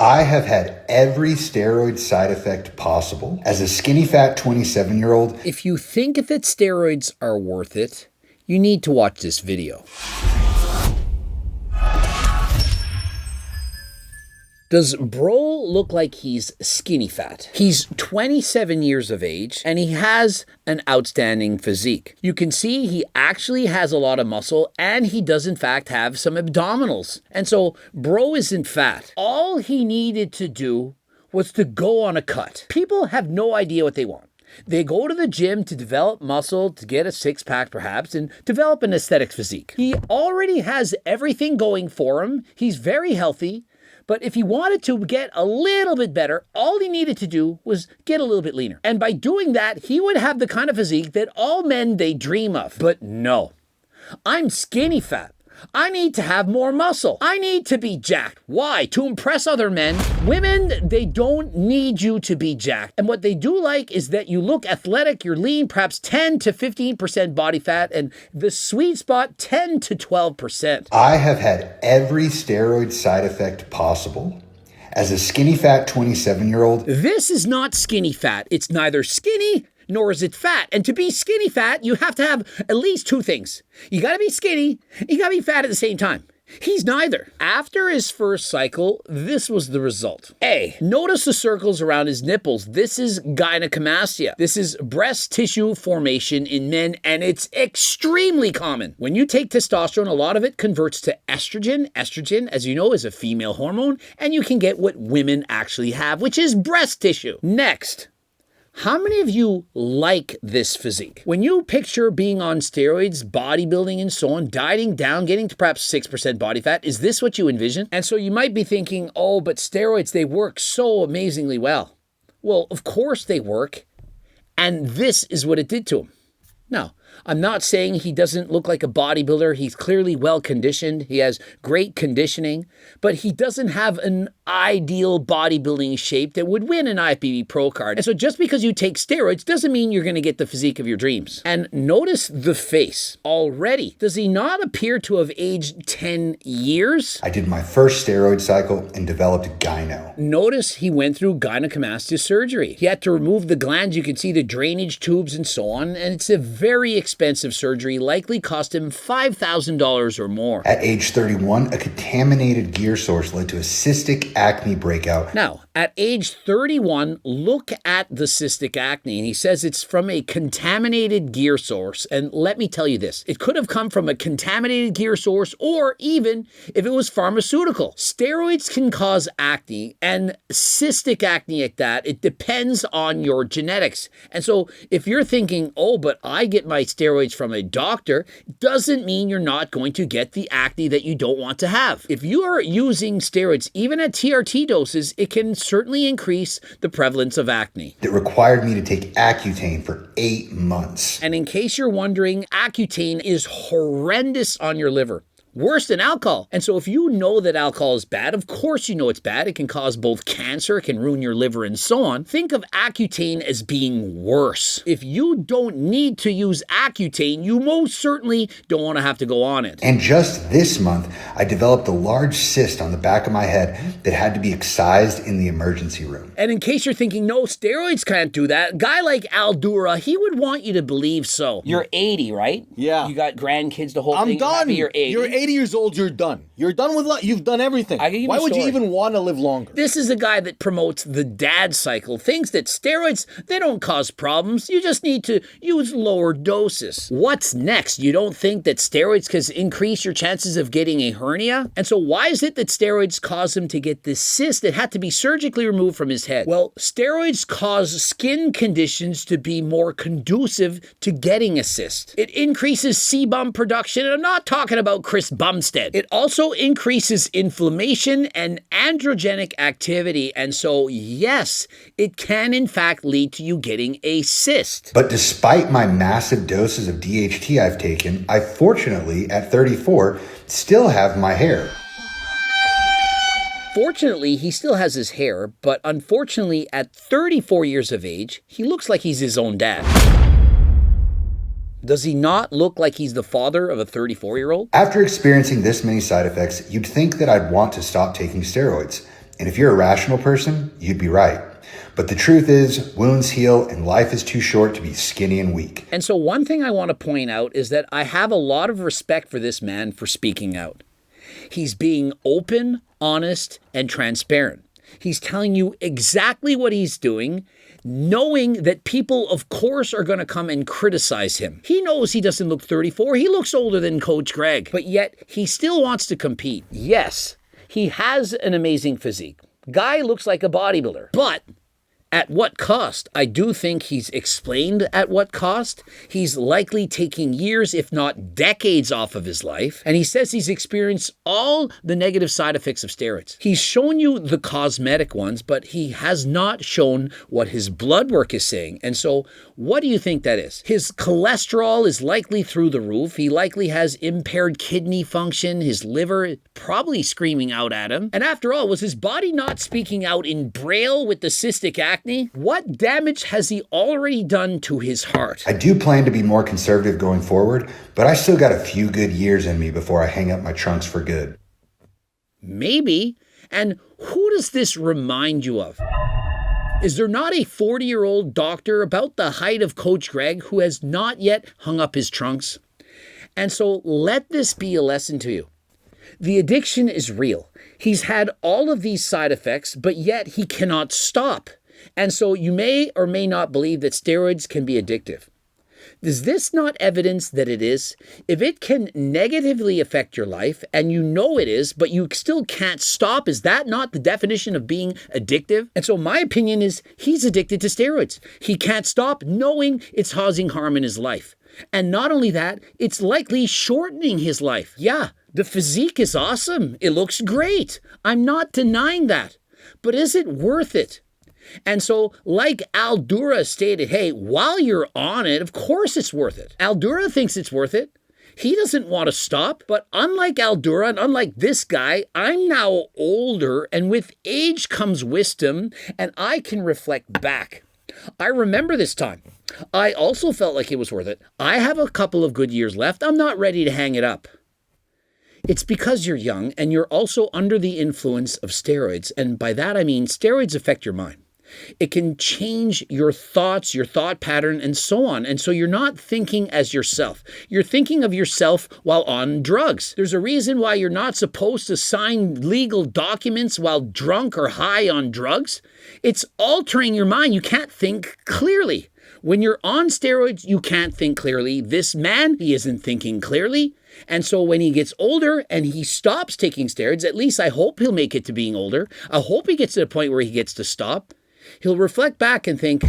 I have had every steroid side effect possible. As a skinny fat 27-year-old, if you think that steroids are worth it, you need to watch this video. Does bro look like he's skinny fat? He's 27 years of age and he has an outstanding physique. You can see he actually has a lot of muscle and he does in fact have some abdominals. And so bro isn't fat. All he needed to do was to go on a cut. People have no idea what they want. They go to the gym to develop muscle, to get a six-pack perhaps, and develop an aesthetic physique. He already has everything going for him. He's very healthy. But if he wanted to get a little bit better, all he needed to do was get a little bit leaner. And by doing that, he would have the kind of physique that all men, they dream of. But no, I'm skinny fat. I need to have more muscle. I need to be jacked. Why? To impress other men. Women, they don't need you to be jacked. And what they do like is that you look athletic, you're lean, perhaps 10 to 15% body fat, and the sweet spot, 10 to 12%. I have had every steroid side effect possible. As a skinny fat 27-year-old, this is not skinny fat. It's neither skinny nor is it fat. And to be skinny fat, you have to have at least two things. You gotta be skinny, you gotta be fat at the same time. He's neither. After his first cycle, this was the result. A, notice the circles around his nipples. This is gynecomastia. This is breast tissue formation in men, and it's extremely common. When you take testosterone, a lot of it converts to estrogen. Estrogen, as you know, is a female hormone, and you can get what women actually have, which is breast tissue. Next, how many of you like this physique? When you picture being on steroids, bodybuilding and so on, dieting down, getting to perhaps 6% body fat, is this what you envision? And so you might be thinking, oh, but steroids, they work so amazingly well. Well, of course they work. And this is what it did to him. Now, I'm not saying he doesn't look like a bodybuilder. He's clearly well conditioned. He has great conditioning, but he doesn't have an ideal bodybuilding shape that would win an IFBB Pro card. And so just because you take steroids doesn't mean you're going to get the physique of your dreams. And notice the face already. Does he not appear to have aged 10 years? I did my first steroid cycle and developed gyno. Notice he went through gynecomastia surgery. He had to remove the glands. You can see the drainage tubes and so on. And it's a very expensive surgery, likely cost him $5,000 or more. At age 31, a contaminated gear source led to a cystic acne breakout. Now, at age 31, look at the cystic acne. And he says it's from a contaminated gear source. And let me tell you this, it could have come from a contaminated gear source or even if it was pharmaceutical. Steroids can cause acne and cystic acne at that. It depends on your genetics. And so if you're thinking, oh, but I get my steroids from a doctor, doesn't mean you're not going to get the acne that you don't want to have. If you are using steroids, even at TRT doses, it can certainly increase the prevalence of acne. It required me to take Accutane for 8 months. And in case you're wondering, Accutane is horrendous on your liver. Worse than alcohol. And so if you know that alcohol is bad, of course you know it's bad. It can cause both cancer, it can ruin your liver and so on. Think of Accutane as being worse. If you don't need to use Accutane, you most certainly don't want to have to go on it. And just this month, I developed a large cyst on the back of my head that had to be excised in the emergency room. And in case you're thinking, no, steroids can't do that, a guy like Aldura, he would want you to believe so. You're 80, right? Yeah. You got grandkids, the whole I'm thing. done. You're 80. You're 80 years old, you're done. You're done with life. You've done everything. Why would you even want to live longer? This is a guy that promotes the dad cycle, thinks that steroids, they don't cause problems. You just need to use lower doses. What's next? You don't think that steroids can increase your chances of getting a hernia? And so why is it that steroids cause him to get this cyst that had to be surgically removed from his head? Well, steroids cause skin conditions to be more conducive to getting a cyst. It increases sebum production, and I'm not talking about Chris Bumstead. It also increases inflammation and androgenic activity. And so, yes, it can in fact lead to you getting a cyst. But despite my massive doses of DHT I've taken, I fortunately, at 34, still have my hair. Fortunately, he still has his hair, but unfortunately, at 34 years of age, he looks like he's his own dad. Does he not look like he's the father of a 34-year-old? After experiencing this many side effects, you'd think that I'd want to stop taking steroids. And if you're a rational person, you'd be right. But the truth is, wounds heal and life is too short to be skinny and weak. And so one thing I want to point out is that I have a lot of respect for this man for speaking out. He's being open, honest, and transparent. He's telling you exactly what he's doing, knowing that people, of course, are going to come and criticize him. He knows he doesn't look 34. He looks older than Coach Greg, but yet he still wants to compete. Yes, he has an amazing physique. Guy looks like a bodybuilder, but at what cost? I do think he's explained at what cost. He's likely taking years, if not decades, off of his life. And he says he's experienced all the negative side effects of steroids. He's shown you the cosmetic ones, but he has not shown what his blood work is saying. And so what do you think that is? His cholesterol is likely through the roof. He likely has impaired kidney function. His liver is probably screaming out at him. And after all, was his body not speaking out in Braille with the cystic acne? What damage has he already done to his heart? I do plan to be more conservative going forward, but I still got a few good years in me before I hang up my trunks for good. Maybe. And who does this remind you of? Is there not a 40-year-old doctor about the height of Coach Greg who has not yet hung up his trunks? And so let this be a lesson to you. The addiction is real. He's had all of these side effects, but yet he cannot stop. And so you may or may not believe that steroids can be addictive. Is this not evidence that it is? If it can negatively affect your life, and you know it is, but you still can't stop, is that not the definition of being addictive? And so my opinion is he's addicted to steroids. He can't stop knowing it's causing harm in his life. And not only that, it's likely shortening his life. Yeah, the physique is awesome. It looks great. I'm not denying that. But is it worth it? And so, like Aldura stated, hey, while you're on it, of course it's worth it. Aldura thinks it's worth it. He doesn't want to stop. But unlike Aldura and unlike this guy, I'm now older, and with age comes wisdom, and I can reflect back. I remember this time. I also felt like it was worth it. I have a couple of good years left. I'm not ready to hang it up. It's because you're young and you're also under the influence of steroids. And by that, I mean steroids affect your mind. It can change your thoughts, your thought pattern, and so on. And so you're not thinking as yourself. You're thinking of yourself while on drugs. There's a reason why you're not supposed to sign legal documents while drunk or high on drugs. It's altering your mind. You can't think clearly. When you're on steroids, you can't think clearly. This man, he isn't thinking clearly. And so when he gets older and he stops taking steroids, at least I hope he'll make it to being older. I hope he gets to the point where he gets to stop. He'll reflect back and think,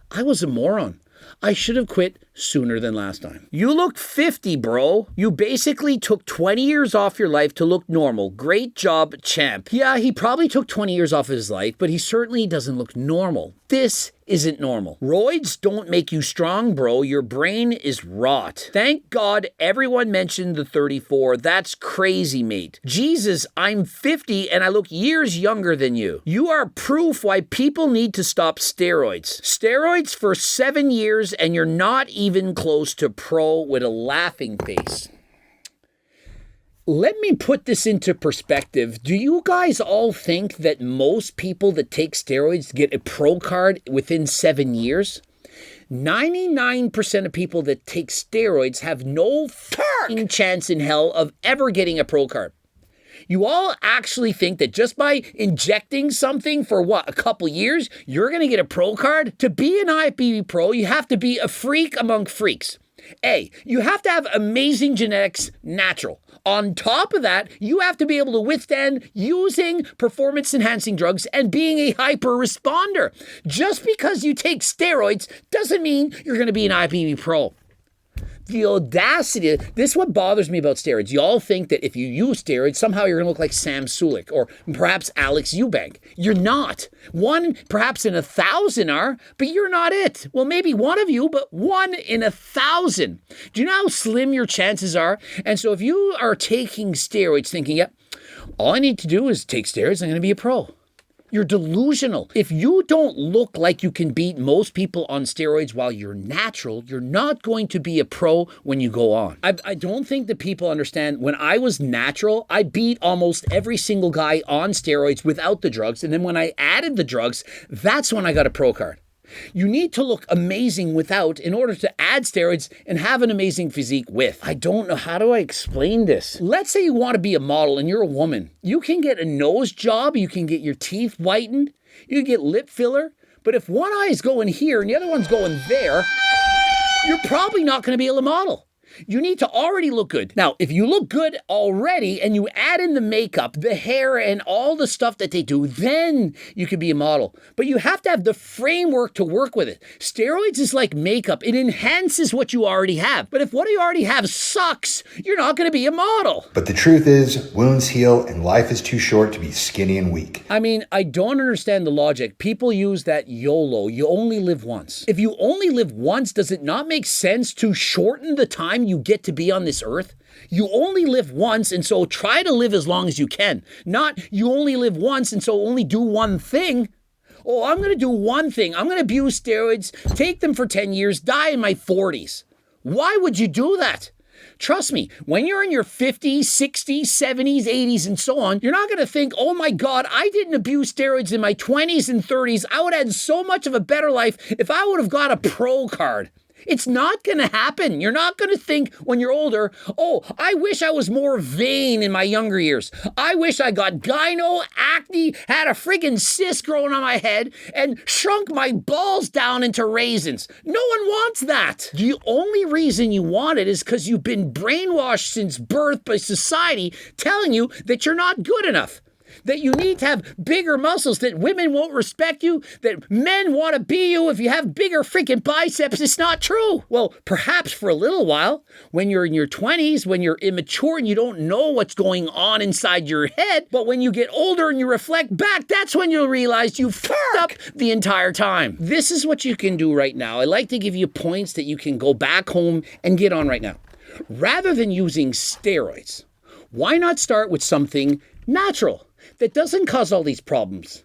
I was a moron. I should have quit sooner than last time. You look 50, bro. You basically took 20 years off your life to look normal. Great job, champ. Yeah, he probably took 20 years off his life, but he certainly doesn't look normal. This isn't normal. Roids don't make you strong, bro. Your brain is rot. Thank God everyone mentioned the 34. That's crazy, mate. Jesus, I'm 50 and I look years younger than you. You are proof why people need to stop steroids. Steroids for 7 years and you're not even close to pro with a laughing face. Let me put this into perspective. Do you guys all think that most people that take steroids get a pro card within 7 years? 99% of people that take steroids have no fucking chance in hell of ever getting a pro card. You all actually think that just by injecting something for a couple years, you're going to get a pro card? To be an IFBB pro, you have to be a freak among freaks. A, you have to have amazing genetics, natural. On top of that, you have to be able to withstand using performance-enhancing drugs and being a hyper responder. Just because you take steroids doesn't mean you're going to be an IFBB pro. The audacity, this is what bothers me about steroids. You all think that if you use steroids, somehow you're going to look like Sam Sulik or perhaps Alex Eubank. You're not. One, perhaps in 1,000 are, but you're not it. Well, maybe one of you, but 1 in 1,000. Do you know how slim your chances are? And so if you are taking steroids thinking, yep, all I need to do is take steroids, I'm going to be a pro. You're delusional. If you don't look like you can beat most people on steroids while you're natural, you're not going to be a pro when you go on. I don't think that people understand. When I was natural, I beat almost every single guy on steroids without the drugs. And then when I added the drugs, that's when I got a pro card. You need to look amazing without in order to add steroids and have an amazing physique with. I don't know. How do I explain this? Let's say you want to be a model and you're a woman. You can get a nose job. You can get your teeth whitened. You can get lip filler. But if one eye is going here and the other one's going there, you're probably not going to be able to model. You need to already look good. Now, if you look good already and you add in the makeup, the hair, and all the stuff that they do, then you can be a model. But you have to have the framework to work with it. Steroids is like makeup. It enhances what you already have. But if what you already have sucks, you're not going to be a model. But the truth is, wounds heal and life is too short to be skinny and weak. I mean, I don't understand the logic. People use that YOLO. You only live once. If you only live once, does it not make sense to shorten the time you get to be on this earth? You only live once, and so try to live as long as you can. Not you only live once, and so only do one thing. Oh, I'm going to do one thing. I'm going to abuse steroids, take them for 10 years, die in my 40s. Why would you do that? Trust me, when you're in your 50s, 60s, 70s, 80s, and so on, you're not going to think, oh my God, I didn't abuse steroids in my 20s and 30s. I would have had so much of a better life if I would have got a pro card. It's not going to happen. You're not going to think when you're older, oh, I wish I was more vain in my younger years. I wish I got gyno, acne, had a friggin' cyst growing on my head, and shrunk my balls down into raisins. No one wants that. The only reason you want it is because you've been brainwashed since birth by society telling you that you're not good enough. That you need to have bigger muscles, that women won't respect you, that men want to be you if you have bigger freaking biceps. It's not true. Well, perhaps for a little while, when you're in your 20s, when you're immature and you don't know what's going on inside your head, but when you get older and you reflect back, that's when you'll realize you fucked up the entire time. This is what you can do right now. I like to give you points that you can go back home and get on right now. Rather than using steroids, why not start with something natural that doesn't cause all these problems?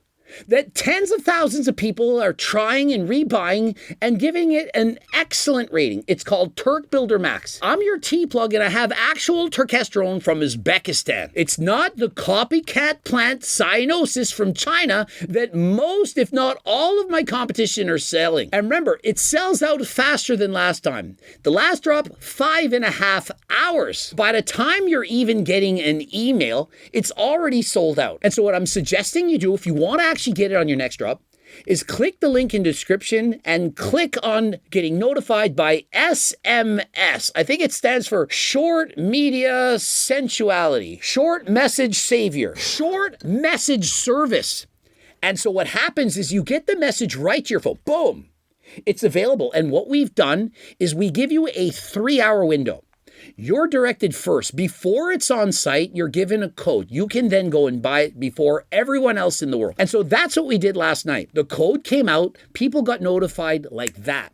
That tens of thousands of people are trying and rebuying and giving it an excellent rating. It's called Turk Builder Max. I'm your T-plug and I have actual turkesterone from Uzbekistan. It's not the copycat plant cyanosis from China that most, if not all of my competition are selling. And remember, it sells out faster than last time. The last drop, 5.5 hours. By the time you're even getting an email, it's already sold out. And so what I'm suggesting you do, if you want to actually get it on your next drop, is click the link in the description and click on getting notified by SMS. I think it stands for Short Media Sensuality, Short Message Savior, Short Message Service. And so what happens is you get the message right to your phone. Boom. It's available. And what we've done is we give you a 3-hour window. You're directed first. Before it's on site, you're given a code. You can then go and buy it before everyone else in the world. And so that's what we did last night. The code came out. People got notified like that.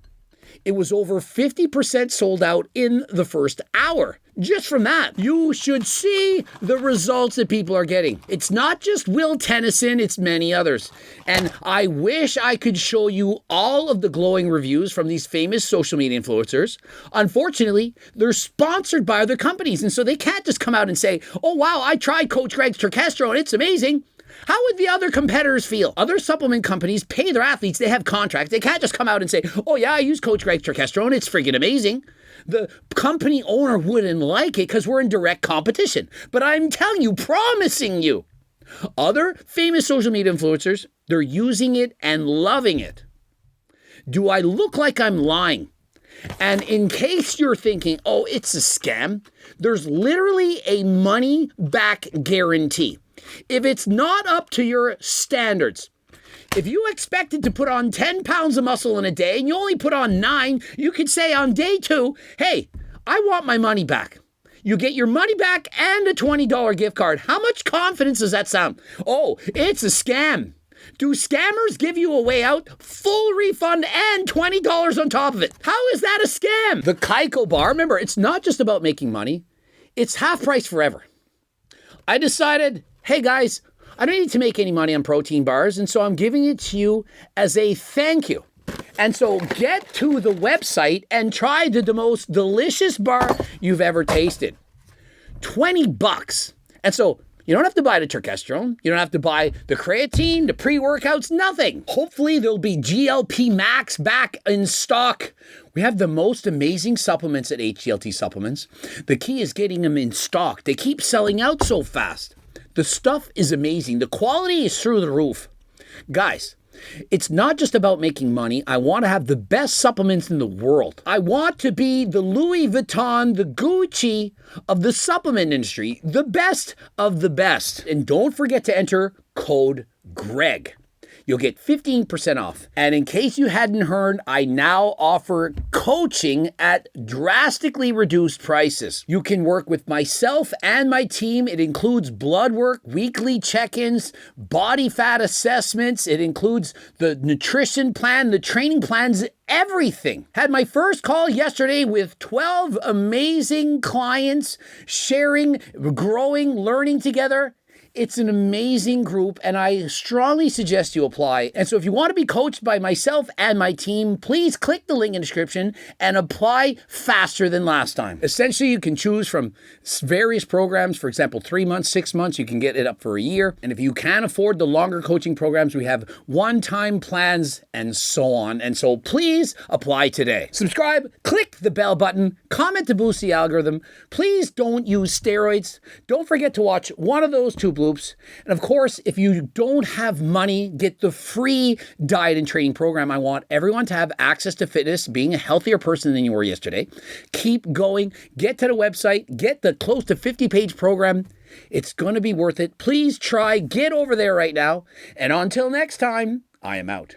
It was over 50% sold out in the first hour. Just from that, you should see the results that people are getting. It's not just Will Tennyson, it's many others. And I wish I could show you all of the glowing reviews from these famous social media influencers. Unfortunately, they're sponsored by other companies, and so they can't just come out and say, oh wow, I tried Coach Greg's Turkesterone, it's amazing. How would the other competitors feel? Other supplement companies pay their athletes. They have contracts. They can't just come out and say, oh yeah, I use Coach Greg's Turkesterone. It's freaking amazing. The company owner wouldn't like it because we're in direct competition. But I'm telling you, promising you, other famous social media influencers, they're using it and loving it. Do I look like I'm lying? And in case you're thinking, oh, it's a scam, there's literally a money back guarantee. If it's not up to your standards, if you expected to put on 10 pounds of muscle in a day and you only put on 9, you could say on day 2, hey, I want my money back. You get your money back and a $20 gift card. How much confidence does that sound? Oh, it's a scam. Do scammers give you a way out, full refund, and $20 on top of it? How is that a scam? The Kaiko bar, remember, it's not just about making money. It's half price forever. I decided, hey guys, I don't need to make any money on protein bars, and so I'm giving it to you as a thank you. And so get to the website and try the most delicious bar you've ever tasted. $20. And so you don't have to buy the turkesterone. You don't have to buy the creatine, the pre-workouts, nothing. Hopefully there'll be GLP Max back in stock. We have the most amazing supplements at HGLT Supplements. The key is getting them in stock. They keep selling out so fast. The stuff is amazing. The quality is through the roof. Guys, it's not just about making money. I want to have the best supplements in the world. I want to be the Louis Vuitton, the Gucci of the supplement industry, the best of the best. And don't forget to enter code GREG. You'll get 15% off. And in case you hadn't heard, I now offer coaching at drastically reduced prices. You can work with myself and my team. It includes blood work, weekly check-ins, body fat assessments. It includes the nutrition plan, the training plans, everything. Had my first call yesterday with 12 amazing clients sharing, growing, learning together. It's an amazing group, and I strongly suggest you apply. And so if you want to be coached by myself and my team, please click the link in the description and apply faster than last time. Essentially, you can choose from various programs. For example, 3 months, 6 months, you can get it up for a year. And if you can't afford the longer coaching programs, we have one-time plans and so on. And so please apply today. Subscribe, click the bell button, comment to boost the algorithm. Please don't use steroids. Don't forget to watch one of those two bloops. And of course, if you don't have money, get the free diet and training program. I want everyone to have access to fitness, being a healthier person than you were yesterday. Keep going. Get to the website. Get the close to 50-page program. It's going to be worth it. Please try. Get over there right now. And until next time, I am out.